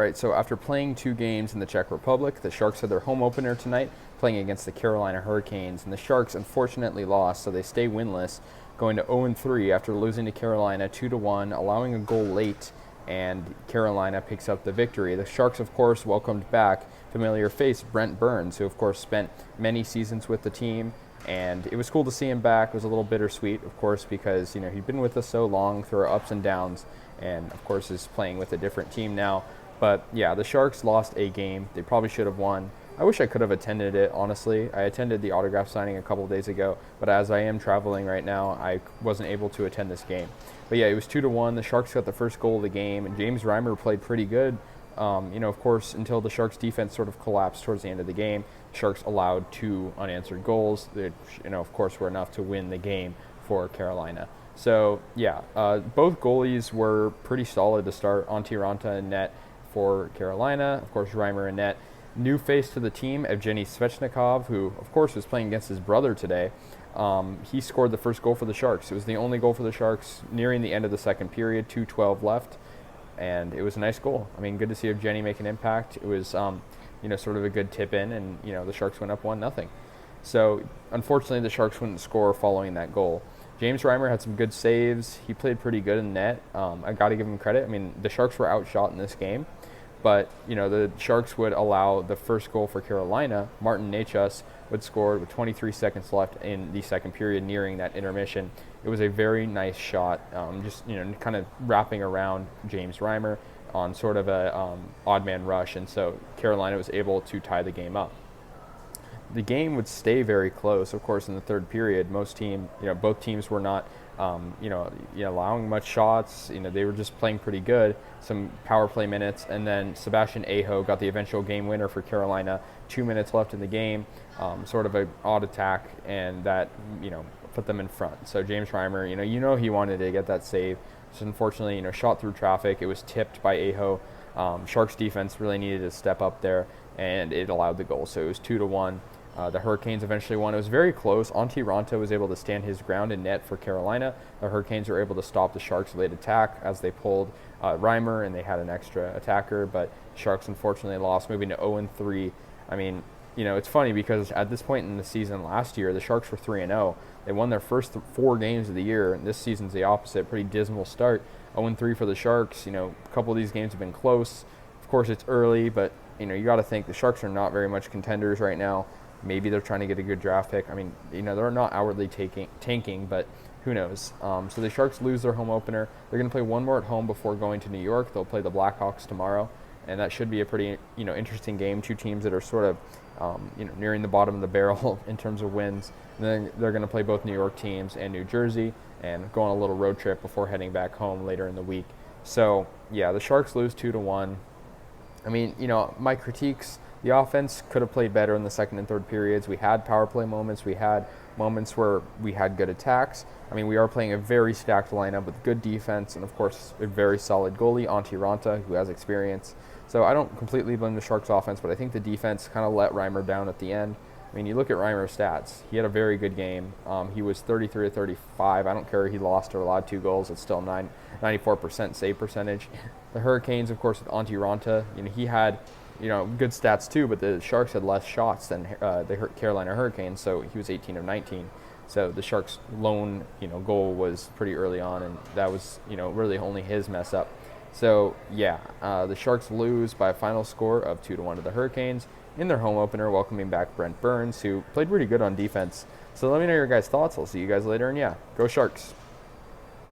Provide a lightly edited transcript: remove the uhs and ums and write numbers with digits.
right, so after playing 2 games in the Czech Republic, the Sharks had their home opener tonight, playing against the Carolina Hurricanes, and the Sharks unfortunately lost, so they stay winless, going to 0-3 after losing to Carolina 2-1, allowing a goal late, and Carolina picks up the victory. The Sharks, of course, welcomed back familiar face Brent Burns, who, of course, spent many seasons with the team, and it was cool to see him back. It was a little bittersweet, of course, because he'd been with us so long through our ups and downs, and of course is playing with a different team now. But yeah, the Sharks lost a game. They probably should have won. I wish I could have attended it, honestly. I attended the autograph signing a couple of days ago, but as I am traveling right now, I wasn't able to attend this game. But yeah, it was 2-1. The Sharks got the first goal of the game, and James Reimer played pretty good. Of course, until the Sharks defense sort of collapsed towards the end of the game. Sharks allowed 2 unanswered goals, which, of course, were enough to win the game for Carolina. So, yeah, both goalies were pretty solid to start. Antti Ranta in net for Carolina. Of course, Reimer in net. New face to the team, Evgeny Svechnikov, who, of course, was playing against his brother today. He scored the first goal for the Sharks. It was the only goal for the Sharks nearing the end of the second period, 2:12 left. And it was a nice goal. I mean, good to see Evgeny make an impact. It was, sort of a good tip in, and, the Sharks went up 1-0. So, unfortunately, the Sharks wouldn't score following that goal. James Reimer had some good saves. He played pretty good in net. I got to give him credit. I mean, the Sharks were outshot in this game, but, the Sharks would allow the first goal for Carolina. Martin Necas would score with 23 seconds left in the second period, nearing that intermission. It was a very nice shot, kind of wrapping around James Reimer on sort of a odd man rush, and so Carolina was able to tie the game up. The game would stay very close, of course, in the third period. Both teams were not, allowing much shots. They were just playing pretty good. Some power play minutes, and then Sebastian Aho got the eventual game winner for Carolina. 2 minutes left in the game, sort of an odd attack, and that, put them in front. So James Reimer, he wanted to get that save. So unfortunately, shot through traffic. It was tipped by Aho. Sharks defense really needed to step up there, and it allowed the goal. So it was 2-1. The Hurricanes eventually won. It was very close. Antti Ranta was able to stand his ground in net for Carolina. The Hurricanes were able to stop the Sharks' late attack as they pulled Reimer, and they had an extra attacker, but Sharks unfortunately lost, moving to 0-3. I mean, it's funny because at this point in the season last year, the Sharks were 3-0. They won their first 4 games of the year, and this season's the opposite. Pretty dismal start. 0-3 for the Sharks. A couple of these games have been close. Of course, it's early, but, you got to think the Sharks are not very much contenders right now. Maybe they're trying to get a good draft pick. I mean, they're not outwardly tanking, but who knows? So the Sharks lose their home opener. They're going to play one more at home before going to New York. They'll play the Blackhawks tomorrow, and that should be a pretty, interesting game. 2 teams that are sort of, nearing the bottom of the barrel in terms of wins. And then they're going to play both New York teams and New Jersey and go on a little road trip before heading back home later in the week. So, yeah, the Sharks lose 2-1. I mean, my critiques, the offense could have played better in the second and third periods. We had power play moments. We had moments where we had good attacks. I mean, we are playing a very stacked lineup with good defense and, of course, a very solid goalie, Antti Ranta, who has experience. So I don't completely blame the Sharks' offense, but I think the defense kind of let Reimer down at the end. I mean, you look at Reimer's stats. He had a very good game. He was 33-35. I don't care if he lost or allowed 2 goals. It's still 94% save percentage. The Hurricanes, of course, with Antti Ranta, he had good stats too, but the Sharks had less shots than the Carolina Hurricanes, so he was 18 of 19. So the Sharks' lone, goal was pretty early on, and that was, really only his mess up. So, yeah, the Sharks lose by a final score of 2-1 to the Hurricanes in their home opener, welcoming back Brent Burns, who played pretty good on defense. So let me know your guys' thoughts. I'll see you guys later, and yeah, go Sharks.